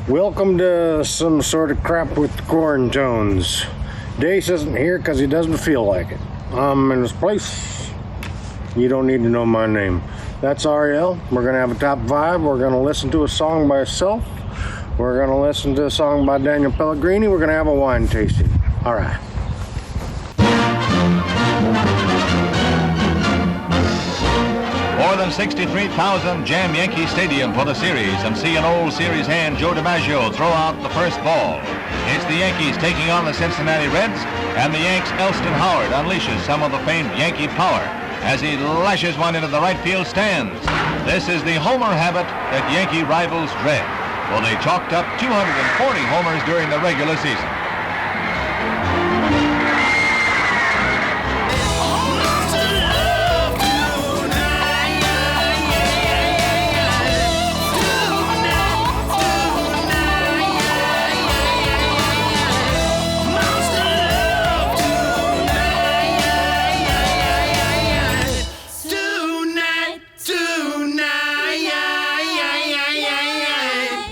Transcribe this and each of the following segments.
Welcome to some sort of crap with the Quarantones. Dace isn't here because he doesn't feel like it. I'm in his place. You don't need to know my name. That's Ariel. We're going to have a top 5. We're going to listen to a song by Sealth. We're going to listen to a song by Daniel Pellegrini. We're going to have a wine tasting. All right. More than 63,000 jam Yankee Stadium for the series, and see an old series hand, Joe DiMaggio, throw out the first ball. It's the Yankees taking on the Cincinnati Reds, and the Yanks' Elston Howard unleashes some of the famed Yankee power as he lashes one into the right field stands. This is the homer habit that Yankee rivals dread. Well, they chalked up 240 homers during the regular season.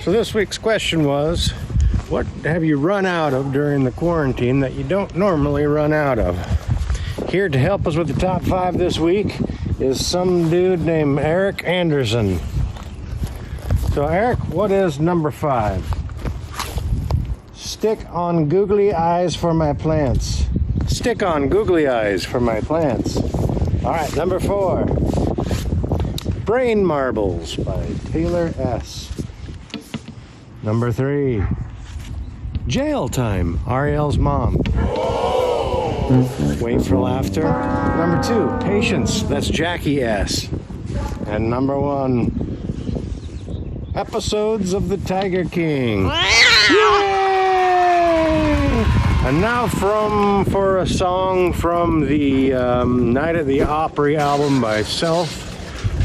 So this week's question was, what have you run out of during the quarantine that you don't normally run out of? Here to help us with the top 5 this week is some dude named Eric Anderson. So Eric, what is number 5? Stick on googly eyes for my plants. Stick on googly eyes for my plants. All right, number 4. Brain Marbles by Taylor S. Number 3, Jail Time, Ariel's mom. Wait for laughter. Number 2, Patience, that's Jackie S. And number 1, Episodes of the Tiger King. Yay! And now for a song from the Night at the Opry album by Sealth.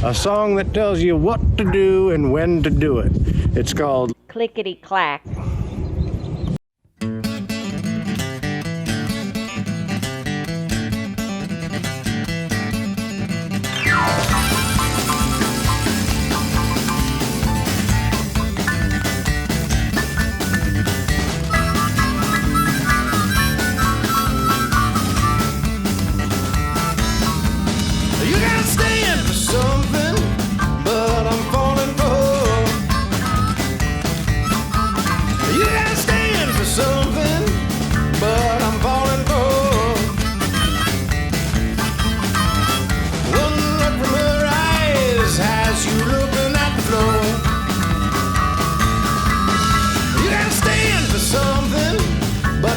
A song that tells you what to do and when to do it. It's called Clickity Clack.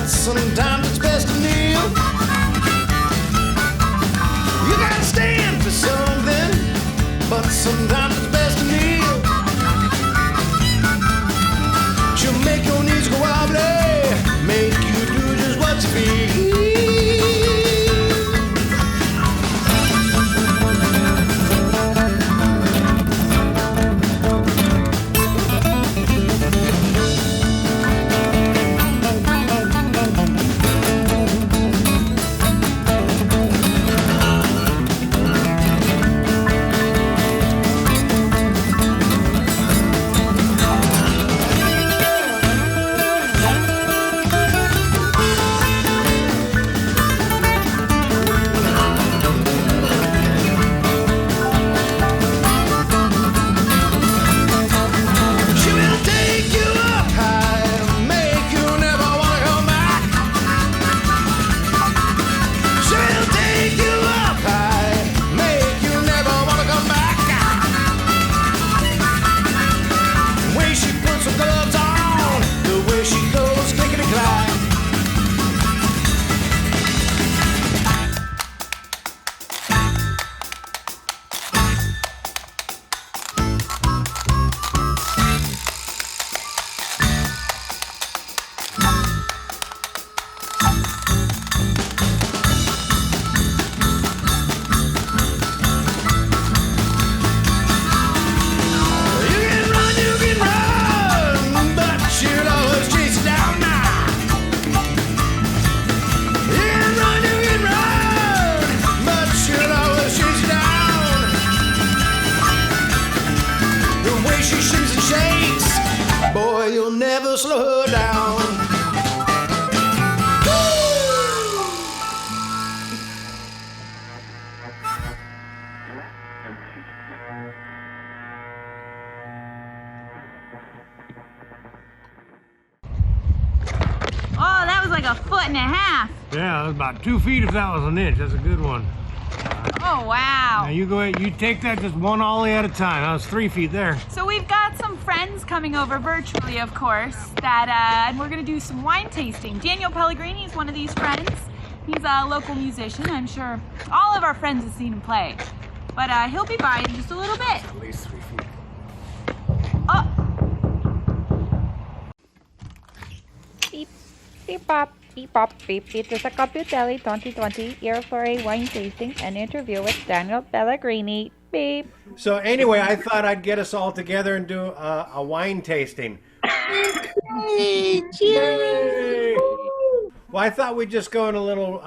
Sometimes it's best to kneel. You gotta stand for something, but sometimes it's best to kneel. She'll make your knees go wobbly, make you do just what you feel. boy, you'll never slow her down. Oh, that was like 1.5 feet. Yeah, that was about 2 feet if that was an inch. That's a good one. Oh, wow. Now you go ahead, you take that just one ollie at a time. That was 3 feet there. So we've got some friends coming over virtually, of course, and we're gonna do some wine tasting. Daniel Pellegrini is one of these friends. He's a local musician. I'm sure all of our friends have seen him play. But he'll be by in just a little bit. At least 3 feet. Oh, Beep, beep, bop, beep, bop, beep. It is a Computeli 2020 here for a wine tasting and interview with Daniel Pellegrini. Beep. So anyway, I thought I'd get us all together and do a wine tasting. Yay! Well, I thought we'd just go in a little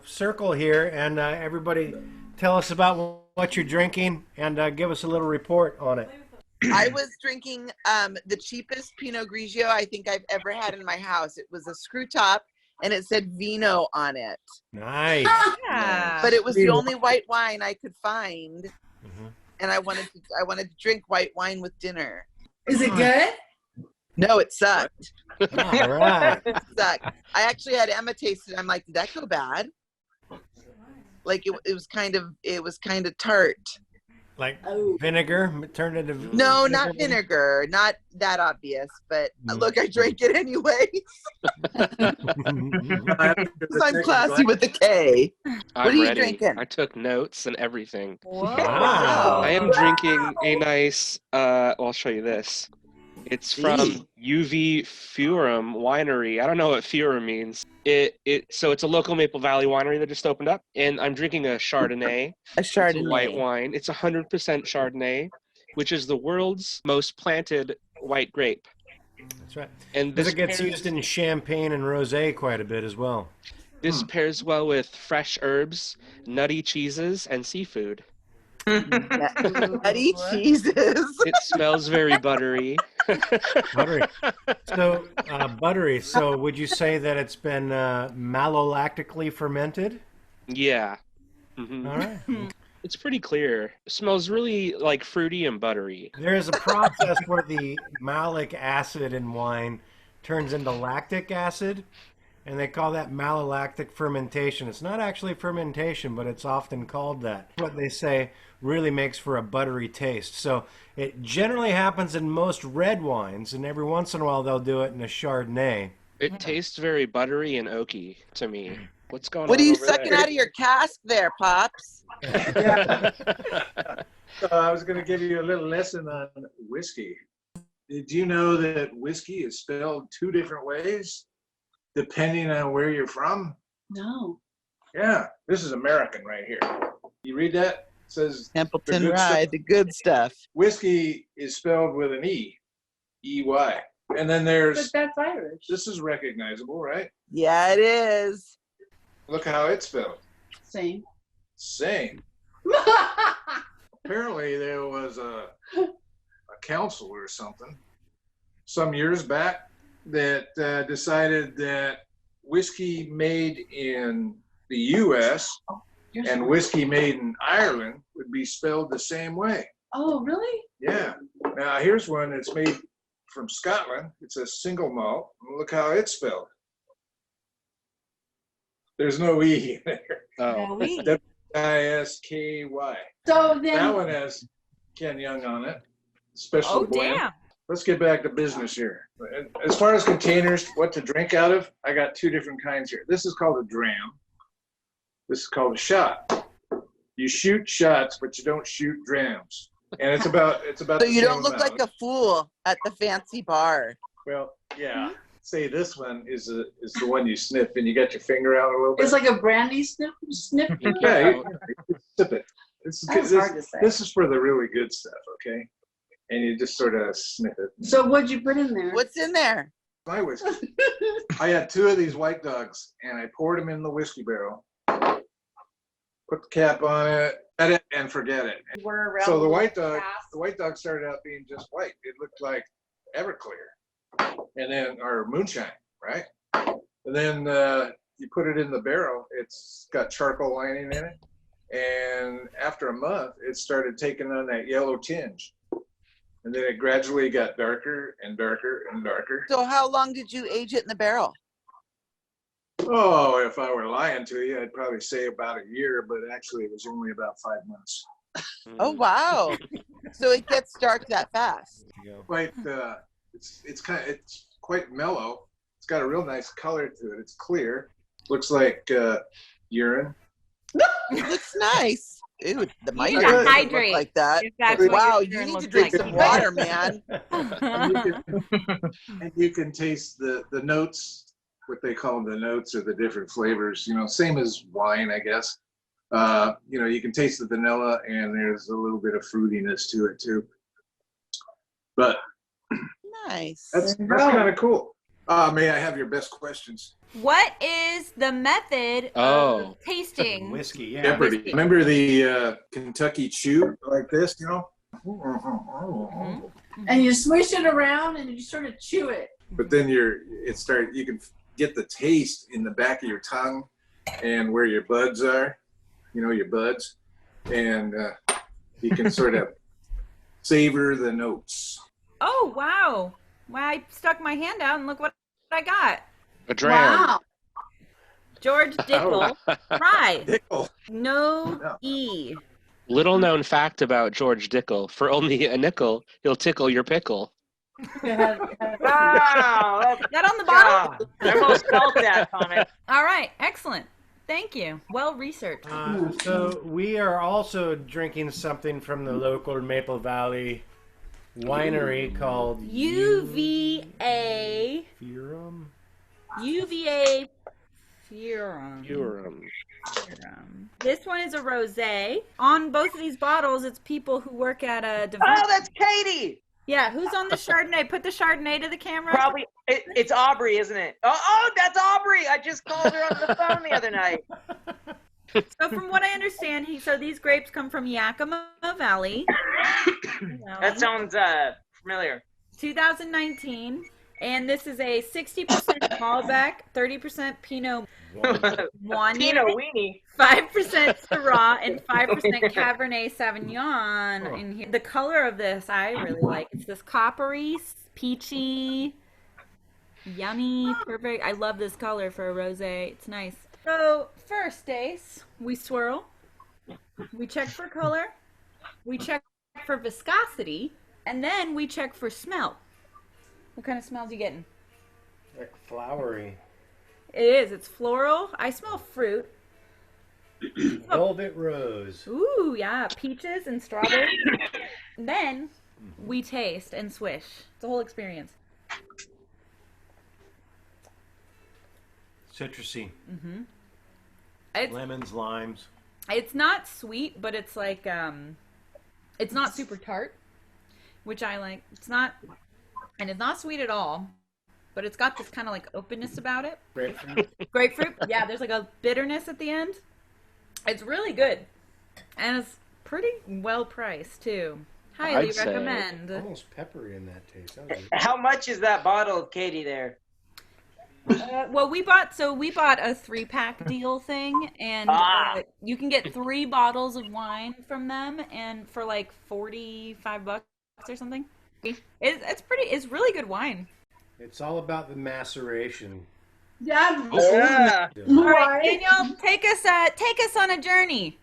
circle here and everybody tell us about what you're drinking and give us a little report on it. I was drinking the cheapest Pinot Grigio I think I've ever had in my house. It was a screw top and it said vino on it. Nice. yeah. But it was the only white wine I could find. And I wanted to drink white wine with dinner. Is it good? No, it sucked. All right. It sucked. I actually had Emma taste it. I'm like, did that go bad? Like it was kind of tart. Like vinegar turned into No, not vinegar. Not that obvious, but look, I drank it anyway. I'm classy with the K. What are you drinking? I took notes and everything. Wow. I am drinking a nice, I'll show you this. It's from UV Furum Winery. I don't know what Furum means. So it's a local Maple Valley winery that just opened up, and I'm drinking a Chardonnay. It's a white wine. It's 100% Chardonnay, which is the world's most planted white grape. That's right. And Because it gets used in champagne and rosé quite a bit as well. This pairs well with fresh herbs, nutty cheeses, and seafood. Nutty cheeses. It smells very buttery. Buttery. So, buttery. So, would you say that it's been malolactically fermented? Yeah. All right. It's pretty clear. It smells really like fruity and buttery. There is a process where the malic acid in wine turns into lactic acid, and they call that malolactic fermentation. It's not actually fermentation, but it's often called that. What they say really makes for a buttery taste. So it generally happens in most red wines, and every once in a while they'll do it in a Chardonnay. It tastes very buttery and oaky to me. What's going on? What are you over sucking there? out of your cask there, Pops? I was going to give you a little lesson on whiskey. Did you know that whiskey is spelled 2 different ways depending on where you're from? No. Yeah, this is American right here. You read that? It says Templeton the good Rye, stuff. the good stuff. Whiskey is spelled with an E, E-Y. And then there's, But that's Irish. this is recognizable, right? Yeah, it is. Look how it's spelled. Same. Same. Apparently there was a council or something some years back that decided that whiskey made in the U.S. and whiskey made in Ireland would be spelled the same way. Oh, really? Yeah. Now here's one that's made from Scotland. It's a single malt. Look how it's spelled. There's no E in there. Oh. No, we- W-I-S-K-Y. So then. That one has Ken Young on it. Special oh blend. damn. Let's get back to business here. As far as containers, what to drink out of, I got 2 different kinds here. This is called a dram. This is called a shot. You shoot shots, but you don't shoot drams. And it's about So the you don't same look amount. like a fool at the fancy bar. Well, yeah. Say this one is the one you sniff, and you got your finger out a little bit. It's like a brandy sniff. Yeah, you sip it. That's hard to say. This is for the really good stuff, okay? And you just sort of sniff it. So what'd you put in there? What's in there? My whiskey. I had 2 of these white dogs, and I poured them in the whiskey barrel. Put the cap on it, and forget it. We're around So the white past. dog started out being just white. It looked like Everclear, and then or moonshine, right? And then you put it in the barrel. It's got charcoal lining in it, and after a month, it started taking on that yellow tinge, and then it gradually got darker and darker and darker. So how long did you age it in the barrel? Oh, if I were lying to you, I'd probably say about a year, but actually it was only about 5 months. Oh wow! So it gets dark that fast. Quite, it's quite mellow. It's got a real nice color to it. It's clear. Looks like urine. It looks nice. Ew, the mic need to doesn't hydrate. look like that. If that's what Wow, your you urine need to looks drink like. some water, man. And you can taste the notes, what they call the notes or the different flavors, same as wine, I guess. You can taste the vanilla and there's a little bit of fruitiness to it too. But Nice. that's kind of cool. May I have your best questions? What is the method of tasting Whiskey, yeah. Jeopardy. Remember the Kentucky Chew like this, And you swish it around and you sort of chew it. But then you can get the taste in the back of your tongue and where your buds are, your buds, and you can sort of savor the notes. Oh, wow. Well, I stuck my hand out and look what I got. A dram. Wow. George Dickel rye. Dickel. No E. Little known fact about George Dickel: for only a nickel, he'll tickle your pickle. Wow, That on the bottle? I almost felt that comment. All right, excellent. Thank you. Well researched. So we are also drinking something from the local Maple Valley winery called UVA. Furum. UVA Furum. Furum. This one is a rosé. On both of these bottles, it's people who work at a Oh, that's Katie. Yeah, who's on the Chardonnay? Put the Chardonnay to the camera. Probably it's Opry, isn't it? Oh, that's Opry. I just called her on the phone the other night. So from what I understand, so these grapes come from Yakima Valley. That sounds familiar. 2019, and this is a 60% Malbec, 30% Pinot Noir, Pinot Weenie, 5% Syrah, and 5% Cabernet Sauvignon. In here, the color of this I really like. It's this coppery, peachy, yummy, perfect. I love this color for a rosé. It's nice. So first, Dace, we swirl. We check for color. We check for viscosity, and then we check for smell. What kind of smells you getting? Like flowery. It is. It's floral. I smell fruit. Velvet rose. Ooh, yeah. Peaches and strawberries. Then we taste and swish. It's a whole experience. Citrusy. Mm-hmm. Lemons, limes. It's not sweet, but it's like, it's not super tart, which I like. It's not sweet at all, but it's got this kind of like openness about it. Grapefruit. Grapefruit. Yeah, there's like a bitterness at the end. It's really good. And it's pretty well priced too. Highly recommend. Almost peppery in that taste. That was How much is that bottle of Katie there? Well, we bought a 3-pack deal thing, and you can get 3 bottles of wine from them, and for like $45 or something. It's really good wine. It's all about the maceration. Yeah. All right, Daniel, take us on a journey.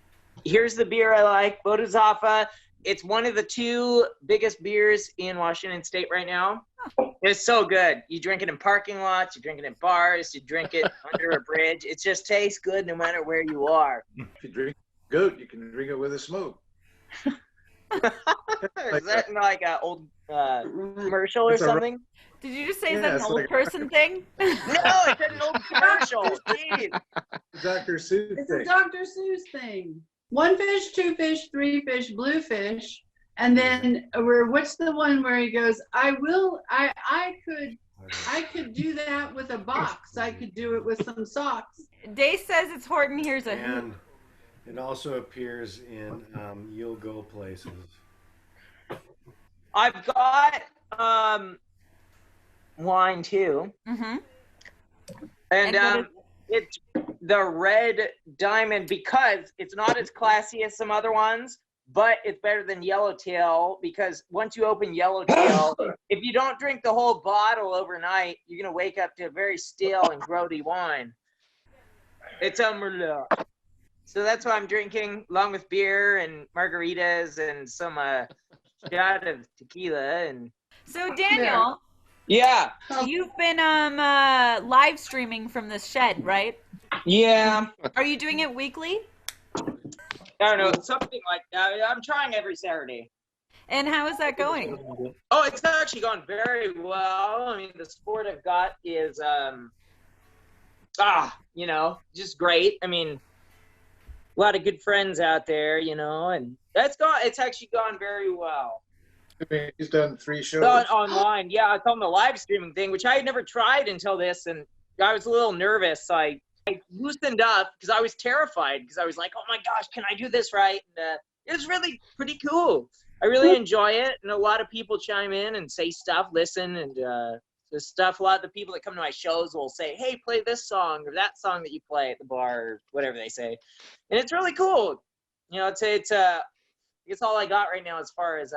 Here's the beer I like, Bodhisattva. It's one of the 2 biggest beers in Washington State right now. It's so good. You drink it in parking lots, you drink it in bars, you drink it under a bridge. It just tastes good no matter where you are. If you drink goat, you can drink it with a smoke. Is that like an old commercial or something? Did you just say is that an old person thing? No, it's an old commercial. Jeez. Dr. Seuss It's thing. a Dr. Seuss thing. 1 fish, 2 fish, 3 fish, blue fish. And then what's the one where he goes, I could do that with a box. I could do it with some socks. Dace says it's Horton. Here's a And it also appears in You'll Go Places. I've got wine too. Mm-hmm. And it's the Red Diamond because it's not as classy as some other ones, but it's better than Yellowtail because once you open Yellowtail, if you don't drink the whole bottle overnight, you're going to wake up to a very stale and grody wine. It's a Merlot. So that's what I'm drinking, along with beer and margaritas and some shot of tequila. And So Daniel, yeah, you've been live streaming from this shed, right? yeah. Are you doing it weekly? I don't know, something like that. I'm trying every Saturday. And how is that going? Oh, it's actually gone very well. I mean, the support I've got is, just great. I mean, a lot of good friends out there, and it's actually gone very well. He's done 3 shows. Online, yeah. It's on the live streaming thing, which I had never tried until this, and I was a little nervous. I loosened up because I was terrified because I was like, oh my gosh, can I do this right? And it was really pretty cool. I really enjoy it, and a lot of people chime in and say stuff, listen, and the stuff. A lot of the people that come to my shows will say, hey, play this song or that song that you play at the bar or whatever they say. And it's really cool. It's all I got right now as far as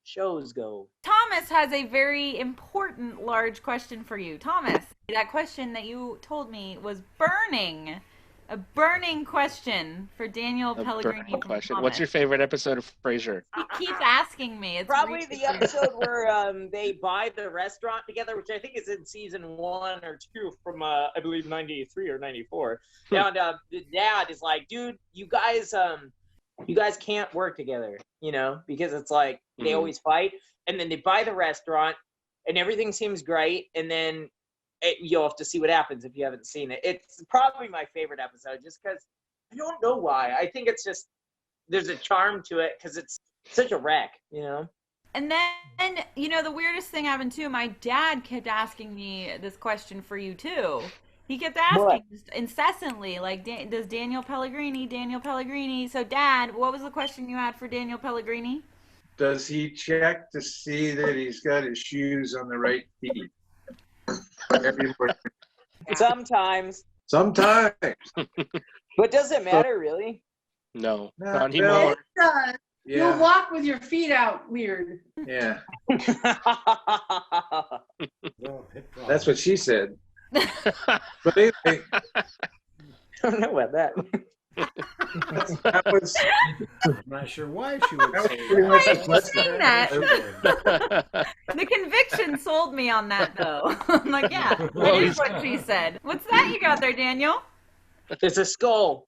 shows go. Thomas has a very important large question for you. Thomas, that question that you told me was burning. A burning question for Daniel Pellegrini. Question. What's your favorite episode of Frasier? He keeps asking me. It's probably the episode where they buy the restaurant together, which I think is in season 1 or 2 from I believe 93 or 94. And the dad is like, dude, you guys can't work together, because it's like they always fight, and then they buy the restaurant and everything seems great, and then you'll have to see what happens if you haven't seen it. It's probably my favorite episode just because I don't know why. I think it's just there's a charm to it because it's such a wreck, And then, the weirdest thing happened too. My dad kept asking me this question for you too. He kept asking incessantly, like, does Daniel Pellegrini. So, Dad, what was the question you had for Daniel Pellegrini? Does he check to see that he's got his shoes on the right feet? Sometimes. But does it matter, really? No, not anymore. It does. Yeah. You'll walk with your feet out weird. Yeah. That's what she said. But anyway, I don't know about that. that was. I'm not sure why she would say Why is she that. saying that? The conviction sold me on that, though. I'm like, yeah, that is what she said. What's that you got there, Daniel? It's a skull.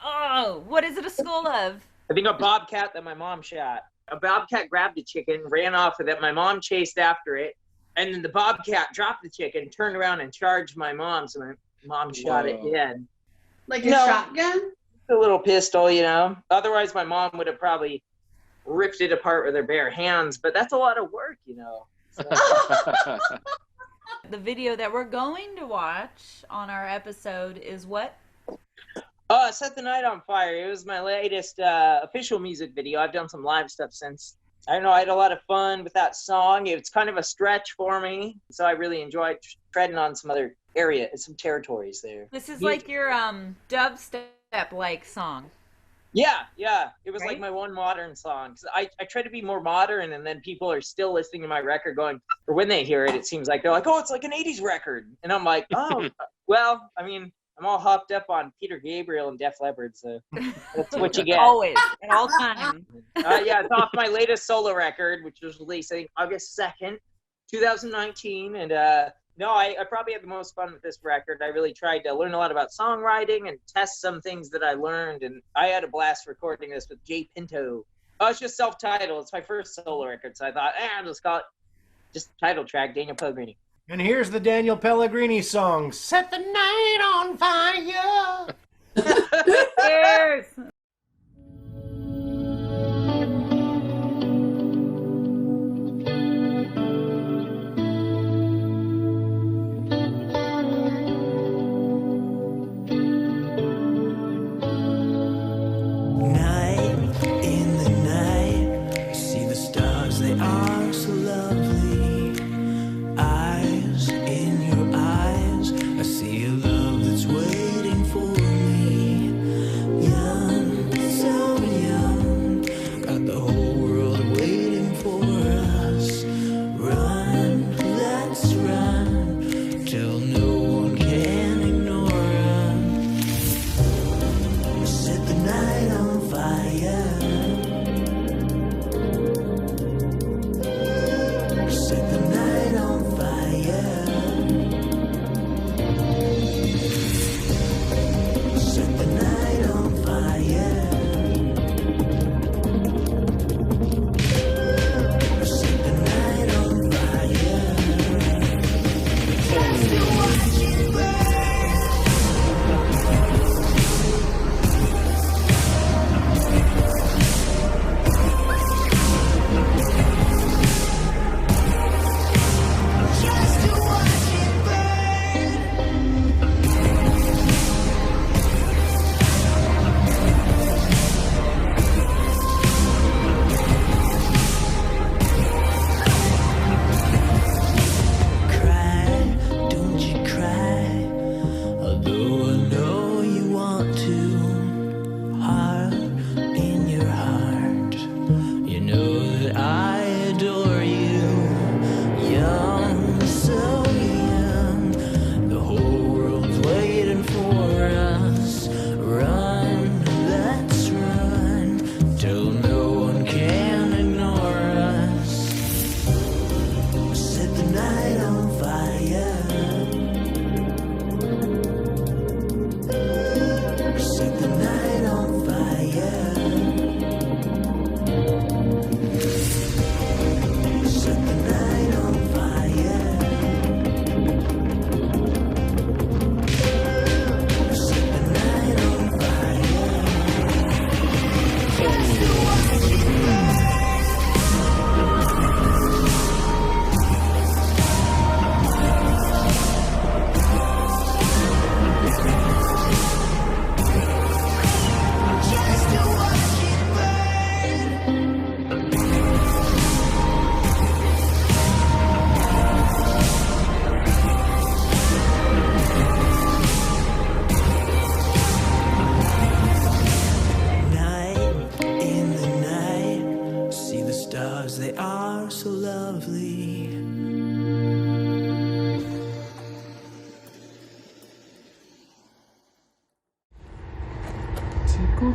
Oh, what is it a skull of? I think a bobcat that my mom shot. A bobcat grabbed a chicken, ran off with it. My mom chased after it. And then the bobcat dropped the chicken, turned around and charged my mom. So my mom shot it dead. Like a shotgun? A little pistol, Otherwise, my mom would have probably ripped it apart with her bare hands. But that's a lot of work, So. The video that we're going to watch on our episode is what? Set the Night on Fire. It was my latest official music video. I've done some live stuff since. I don't know, I had a lot of fun with that song. It's kind of a stretch for me, so I really enjoyed treading on some other some territories there. This is like your dubstep-like song. Yeah. It was like my one modern song. 'Cause I try to be more modern, and then people are still listening to my record going, or when they hear it, it seems like they're like, oh, it's like an 80s record. And I'm like, oh, well, I mean, I'm all hopped up on Peter Gabriel and Def Leppard, so that's what you get. Always, at all times. Yeah, it's off my latest solo record, which was released, I think, August 2nd, 2019. And no, I probably had the most fun with this record. I really tried to learn a lot about songwriting and test some things that I learned. And I had a blast recording this with Jay Pinto. Oh, it's just self-titled. It's my first solo record, so I thought, I'll just call it just title track, Daniel Pellegrini. And here's the Daniel Pellegrini song, Set the Night on Fire. Cheers. I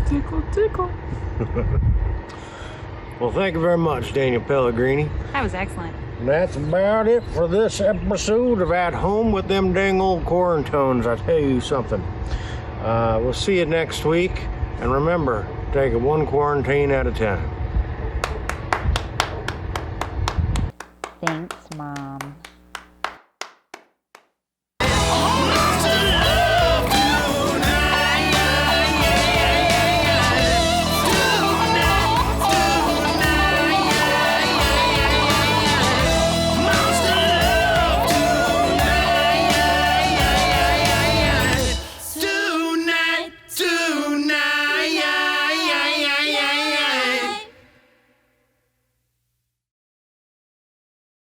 Tickle, tickle. Well, thank you very much, Daniel Pellegrini. That was excellent. And that's about it for this episode of At Home with Them Dang Old Quarantones. I tell you something. We'll see you next week. And remember, take it one quarantine at a time. Thanks, Mom.